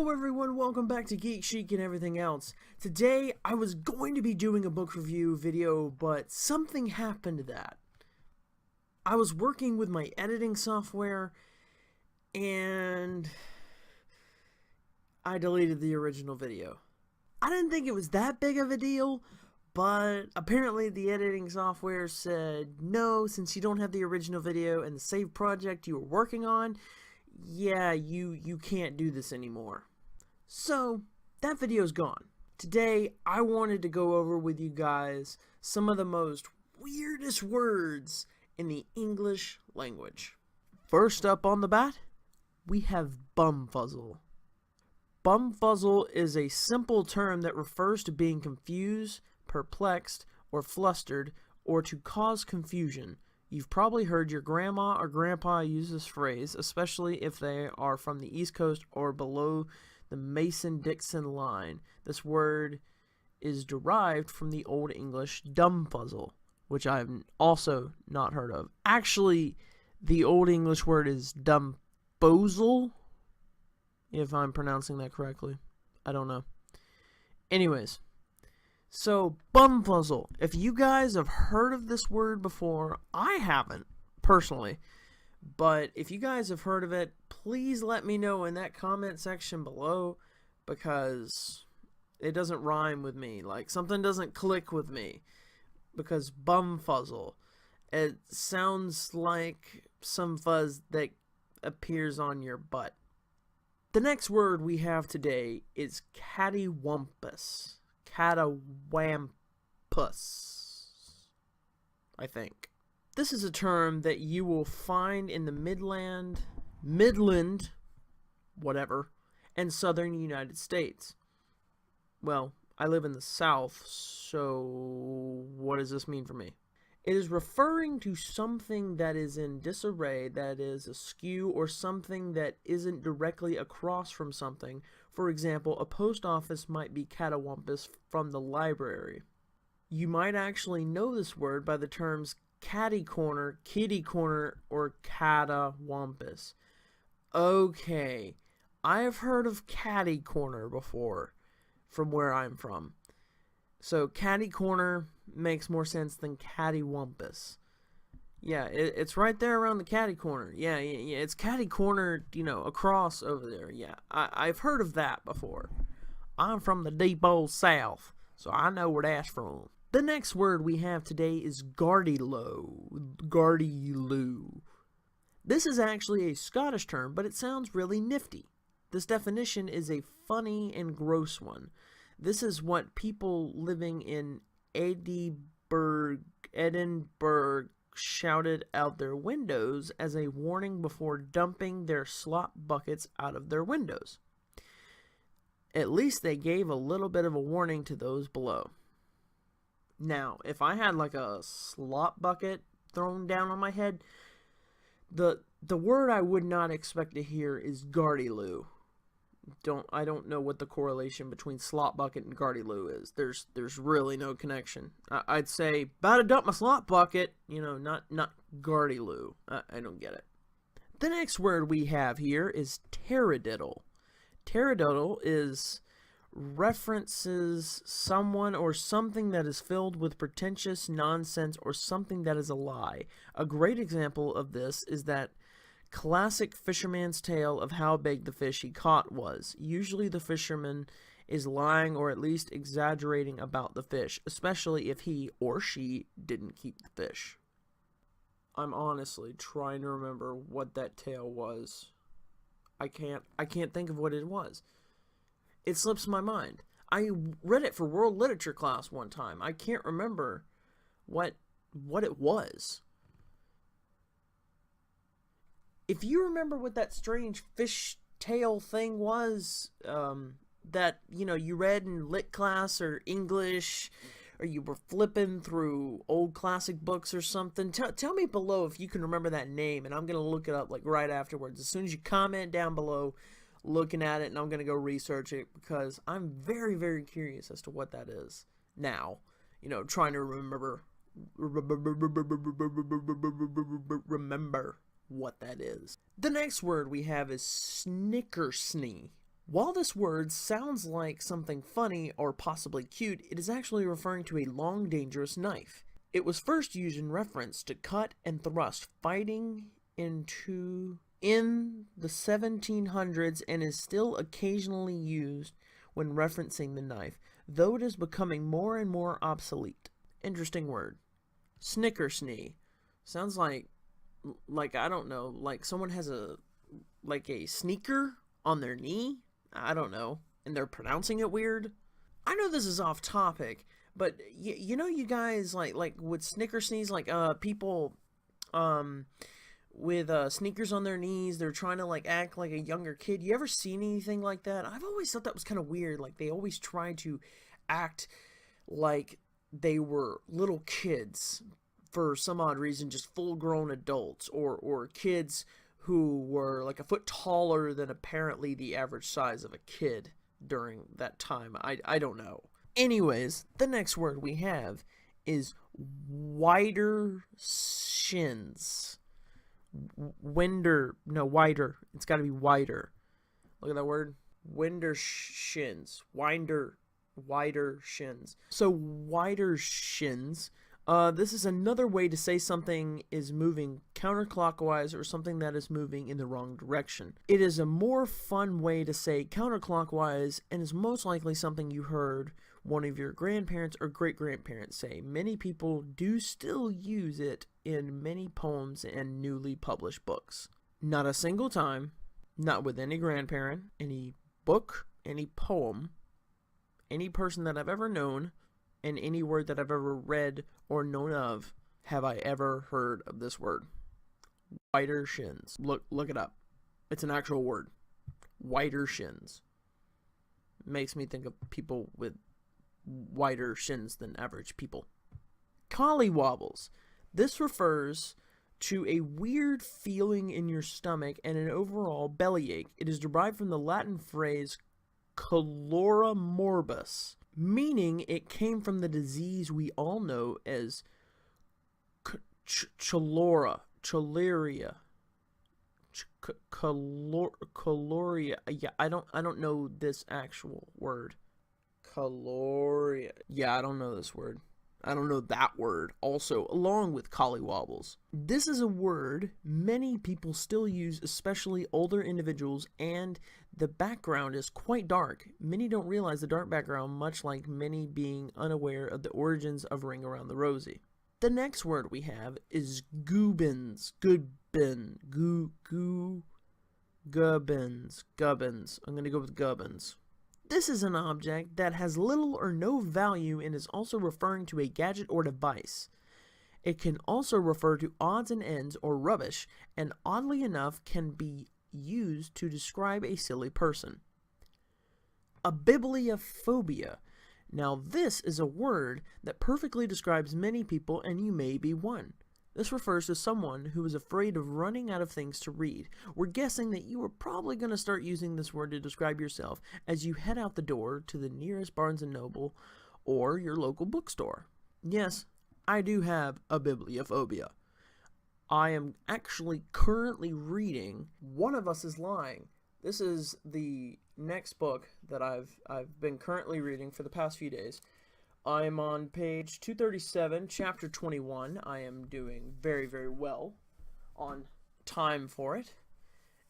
Hello everyone, welcome back to Geek, Sheek, and Everything Else. Today, I was going to be doing a book review video, but something happened to that. I was working with my editing software, and I deleted the original video. I didn't think it was that big of a deal, but apparently the editing software said, no, since you don't have the original video and the saved project you were working on, yeah, you can't do this anymore. So, that video's gone. Today, I wanted to go over with you guys some of the most weirdest words in the English language. First up on the bat, we have bumfuzzle. Bumfuzzle is a simple term that refers to being confused, perplexed, or flustered, or to cause confusion. You've probably heard your grandma or grandpa use this phrase, especially if they are from the East Coast or below the Mason-Dixon line. This word is derived from the Old English dumbfuzzle, which I've also not heard of. Actually, the Old English word is dumbfozle, if I'm pronouncing that correctly. I don't know. Anyways. So, bumfuzzle. If you guys have heard of this word before, I haven't, personally. But if you guys have heard of it, please let me know in that comment section below, because it doesn't rhyme with me. Like, something doesn't click with me. Because bumfuzzle, it sounds like some fuzz that appears on your butt. The next word we have today is cattywampus. Catawampus, I think. This is a term that you will find in the Midland, whatever, and southern United States. Well, I live in the South, so what does this mean for me? It is referring to something that is in disarray, that is askew, or something that isn't directly across from something. For example, a post office might be catawampus from the library. You might actually know this word by the terms catty corner, kitty corner, or catawampus. Okay, I have heard of catty corner before, from where I'm from. So, catty corner makes more sense than cattywampus. Yeah, it's right there around the catty corner. Yeah, it's catty corner, across over there. Yeah, I've heard of that before. I'm from the deep old South, so I know where that's from. The next word we have today is gardyloo. Gardyloo. This is actually a Scottish term, but it sounds really nifty. This definition is a funny and gross one. This is what people living in Edinburgh shouted out their windows as a warning before dumping their slop buckets out of their windows. At least they gave a little bit of a warning to those below. Now, if I had like a slop bucket thrown down on my head, the word I would not expect to hear is gardyloo. I don't know what the correlation between slop bucket and gardyloo is. There's really no connection. I'd say about to dump my slop bucket, not gardyloo. I don't get it. The next word we have here is taradiddle. Taradiddle is references someone or something that is filled with pretentious nonsense or something that is a lie. A great example of this is that classic fisherman's tale of how big the fish he caught was. Usually the fisherman is lying or at least exaggerating about the fish, especially if he or she didn't keep the fish. I'm honestly trying to remember what that tale was. I can't think of what it was. It slips my mind. I read it for world literature class one time. I can't remember what it was. If you remember what that strange fish tail thing was, that, you read in lit class or English, or you were flipping through old classic books or something, tell me below if you can remember that name, and I'm going to look it up, like, right afterwards. As soon as you comment down below, looking at it, and I'm going to go research it, because I'm very, very curious as to what that is now. Trying to remember what that is. The next word we have is snickersnee. While this word sounds like something funny or possibly cute, it is actually referring to a long, dangerous knife. It was first used in reference to cut and thrust fighting in the 1700s and is still occasionally used when referencing the knife, though it is becoming more and more obsolete. Interesting word. Snickersnee. Sounds like I don't know, like someone has a sneaker on their knee. I don't know, and they're pronouncing it weird. I know this is off topic, but you know, you guys like with snickersnees, like people with sneakers on their knees, they're trying to like act like a younger kid. You ever seen anything like that? I've always thought that was kind of weird. Like they always try to act like they were little kids for some odd reason, just full grown adults or kids who were like a foot taller than apparently the average size of a kid during that time. I don't know. Anyways, the next word we have is wider shins. Wider. It's got to be wider. Look at that word. Wider shins. Wider shins. So wider shins. This is another way to say something is moving counterclockwise or something that is moving in the wrong direction. It is a more fun way to say counterclockwise and is most likely something you heard one of your grandparents or great-grandparents say. Many people do still use it in many poems and newly published books. Not a single time, not with any grandparent, any book, any poem, any person that I've ever known, and any word that I've ever read or known of, have I ever heard of this word. Wider shins. Look it up. It's an actual word. Wider shins. Makes me think of people with wider shins than average people. Collywobbles. This refers to a weird feeling in your stomach and an overall bellyache. It is derived from the Latin phrase colora morbus, meaning it came from the disease we all know as chloria. Yeah, I don't know this actual word. Chloria. Yeah, I don't know this word. I don't know that word also, along with collywobbles. This is a word many people still use, especially older individuals, and the background is quite dark. Many don't realize the dark background, much like many being unaware of the origins of Ring Around the Rosie. The next word we have is gubbins. Gubbins. Gubbins. I'm going to go with gubbins. This is an object that has little or no value and is also referring to a gadget or device. It can also refer to odds and ends or rubbish, and oddly enough can be used to describe a silly person. A bibliophobia. Now this is a word that perfectly describes many people, and you may be one. This refers to someone who is afraid of running out of things to read. We're guessing that you are probably going to start using this word to describe yourself as you head out the door to the nearest Barnes & Noble or your local bookstore. Yes, I do have a bibliophobia. I am actually currently reading One of Us is Lying. This is the next book that I've been currently reading for the past few days. I'm on page 237, chapter 21. I am doing very, very well on time for it.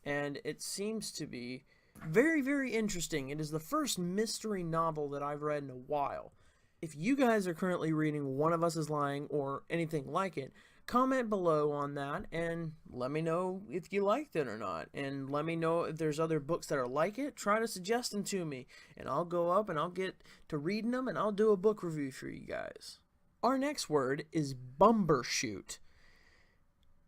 And it seems to be very, very interesting. It is the first mystery novel that I've read in a while. If you guys are currently reading One of Us is Lying or anything like it, comment below on that and let me know if you liked it or not. And let me know if there's other books that are like it. Try to suggest them to me. And I'll go up and I'll get to reading them and I'll do a book review for you guys. Our next word is bumbershoot.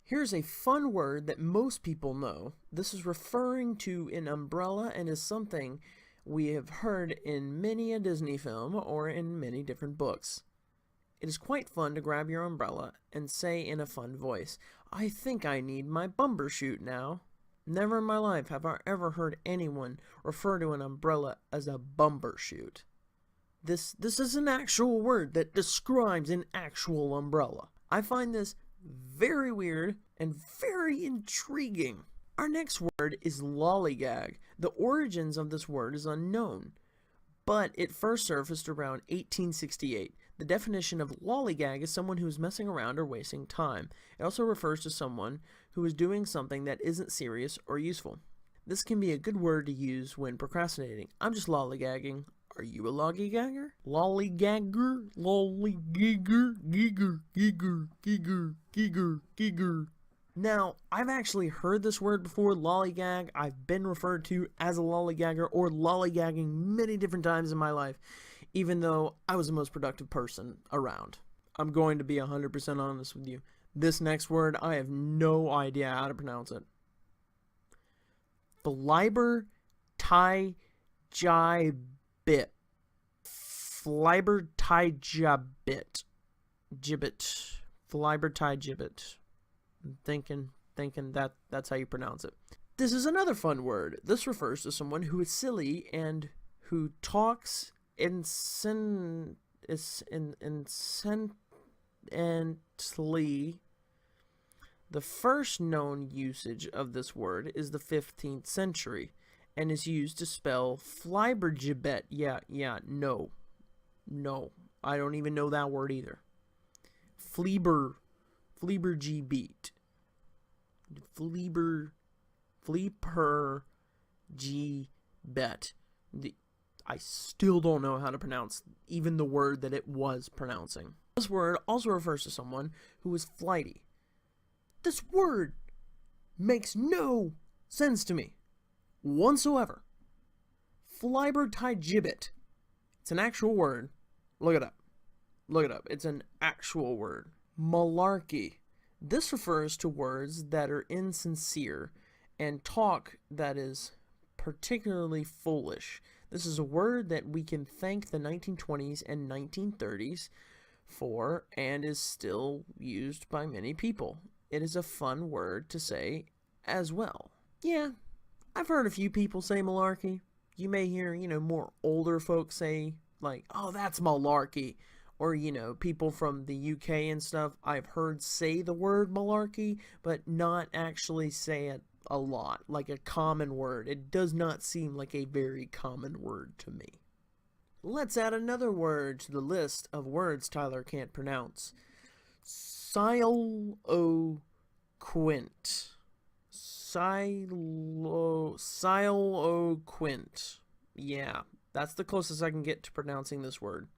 Here's a fun word that most people know. This is referring to an umbrella and is something we have heard in many a Disney film or in many different books. It is quite fun to grab your umbrella and say in a fun voice, "I think I need my bumbershoot now." Never in my life have I ever heard anyone refer to an umbrella as a bumbershoot. This is an actual word that describes an actual umbrella. I find this very weird and very intriguing. Our next word is lollygag. The origins of this word is unknown, but it first surfaced around 1868. The definition of lollygag is someone who is messing around or wasting time. It also refers to someone who is doing something that isn't serious or useful. This can be a good word to use when procrastinating. I'm just lollygagging. Are you a lollygagger? Lollygagger? Lollygagger? Gigger, gigger, gigger, gigger, gigger. Now, I've actually heard this word before, lollygag. I've been referred to as a lollygagger or lollygagging many different times in my life, even though I was the most productive person around. I'm going to be 100% honest with you. This next word, I have no idea how to pronounce it. Fliber tie bit. Fliber tie gibbet. Gibbet. Fliber tie gibbet. I'm thinking that's how you pronounce it. This is another fun word. This refers to someone who is silly and who talks incessantly. The first known usage of this word is the 15th century and is used to spell flibbergibbet. No, I don't even know that word either. Fliebergebeat. Fliebergebet. I still don't know how to pronounce even the word that it was pronouncing. This word also refers to someone who is flighty. This word makes no sense to me whatsoever. Flibbertigibbet. It's an actual word. Look it up. It's an actual word. Malarkey. This refers to words that are insincere and talk that is particularly foolish. This is a word that we can thank the 1920s and 1930s for and is still used by many people. It is a fun word to say as well. Yeah, I've heard a few people say malarkey. You may hear, more older folks say, like, oh, that's malarkey. Or, people from the UK and stuff, I've heard say the word malarkey, but not actually say it a lot, like a common word. It does not seem like a very common word to me. Let's add another word to the list of words Tyler can't pronounce. Siloquint. Siloquint. Yeah, that's the closest I can get to pronouncing this word.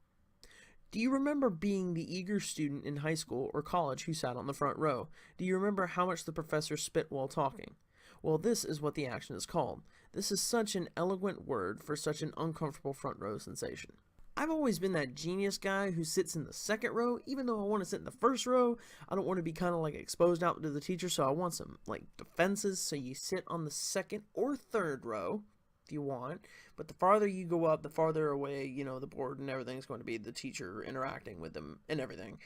Do you remember being the eager student in high school or college who sat on the front row? Do you remember how much the professor spit while talking? Well, this is what the action is called. This is such an eloquent word for such an uncomfortable front row sensation. I've always been that genius guy who sits in the second row, even though I want to sit in the first row. I don't want to be kind of like exposed out to the teacher, so I want some like defenses. So you sit on the second or third row if you want, but the farther you go up, the farther away, the board and everything's going to be the teacher interacting with them and everything.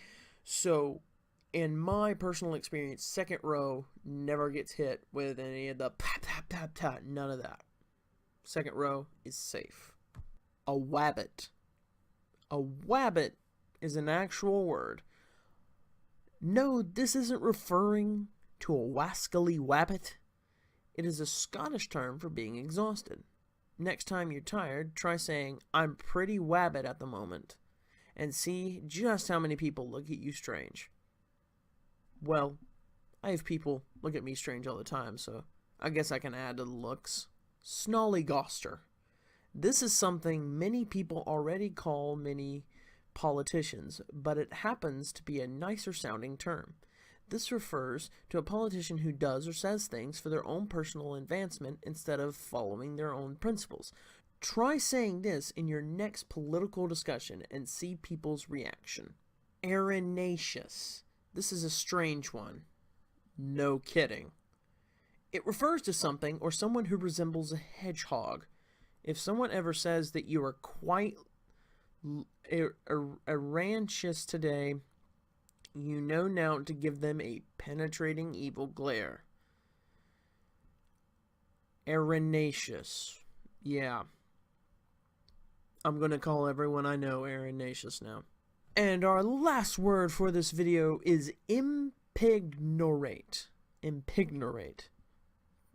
So in my personal experience, second row never gets hit with any of the pat, none of that. Second row is safe. A wabbit. A wabbit is an actual word. No, this isn't referring to a wascally wabbit. It is a Scottish term for being exhausted. Next time you're tired, try saying, I'm pretty wabbit at the moment, and see just how many people look at you strange. Well, I have people look at me strange all the time, so I guess I can add to the looks. Snollygoster. This is something many people already call many politicians, but it happens to be a nicer sounding term. This refers to a politician who does or says things for their own personal advancement instead of following their own principles. Try saying this in your next political discussion and see people's reaction. Arenaceous. This is a strange one. No kidding. It refers to something or someone who resembles a hedgehog. If someone ever says that you are quite ranchous today, you know now to give them a penetrating evil glare. Arenaceous. Yeah. I'm going to call everyone I know arenaceous now. And our last word for this video is impignorate. Impignorate.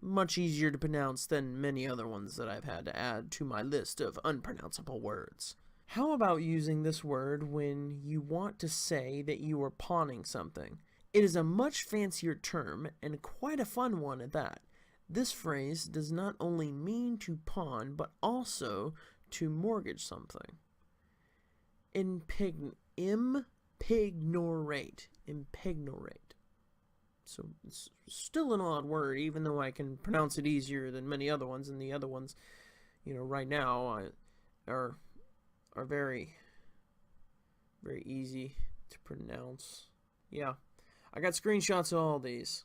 much easier to pronounce than many other ones that I've had to add to my list of unpronounceable words. How about using this word when you want to say that you are pawning something? It is a much fancier term, and quite a fun one at that. This phrase does not only mean to pawn, but also to mortgage something. Impignorate. So it's still an odd word, even though I can pronounce it easier than many other ones, and the other ones, right now are very, very easy to pronounce. Yeah, I got screenshots of all these.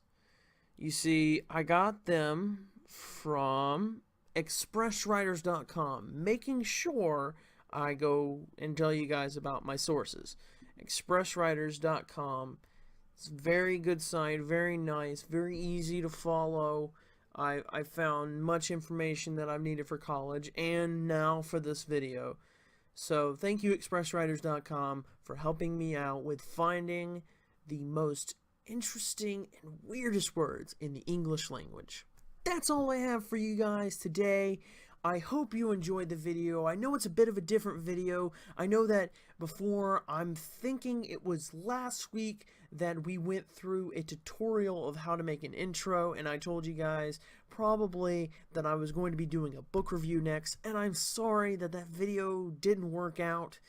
You see, I got them from expresswriters.com, making sure I go and tell you guys about my sources. expresswriters.com. It's a very good site, very nice, very easy to follow. I found much information that I've needed for college and now for this video. So thank you, expresswriters.com, for helping me out with finding the most interesting and weirdest words in the English language. That's all I have for you guys today. I hope you enjoyed the video. I know it's a bit of a different video. I know that before, I'm thinking it was last week that we went through a tutorial of how to make an intro, and I told you guys probably that I was going to be doing a book review next, and I'm sorry that that video didn't work out.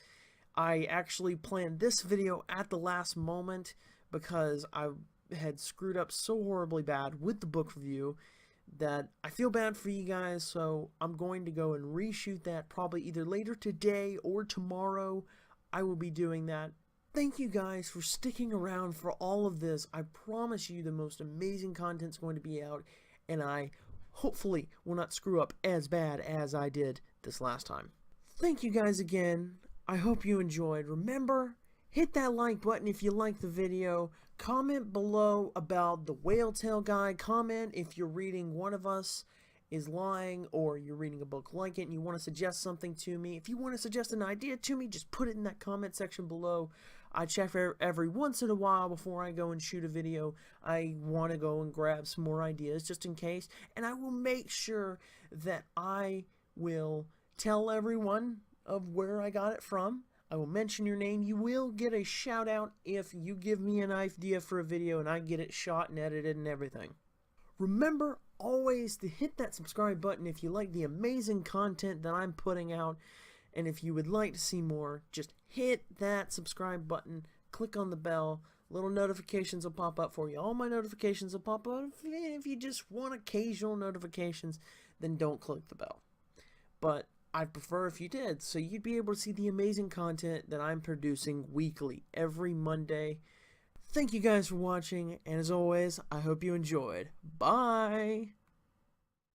I actually planned this video at the last moment because I had screwed up so horribly bad with the book review that I feel bad for you guys, so I'm going to go and reshoot that probably either later today or tomorrow. I will be doing that. Thank you guys for sticking around for all of this. I promise you the most amazing content's going to be out, and I hopefully will not screw up as bad as I did this last time. Thank you guys again. I hope you enjoyed. Remember, hit that like button if you liked the video. Comment below about the whale tail guy. Comment if you're reading One of Us is Lying, or you're reading a book like it and you want to suggest something to me. If you want to suggest an idea to me, just put it in that comment section below. I check every once in a while before I go and shoot a video. I want to go and grab some more ideas just in case, and I will make sure that I will tell everyone of where I got it from. I will mention your name. You will get a shout out if you give me an idea for a video and I get it shot and edited and everything. Remember always to hit that subscribe button if you like the amazing content that I'm putting out. And if you would like to see more, just hit that subscribe button, click on the bell, little notifications will pop up for you. All my notifications will pop up. If you just want occasional notifications, then don't click the bell. But I'd prefer if you did, so you'd be able to see the amazing content that I'm producing weekly, every Monday. Thank you guys for watching, and as always, I hope you enjoyed. Bye!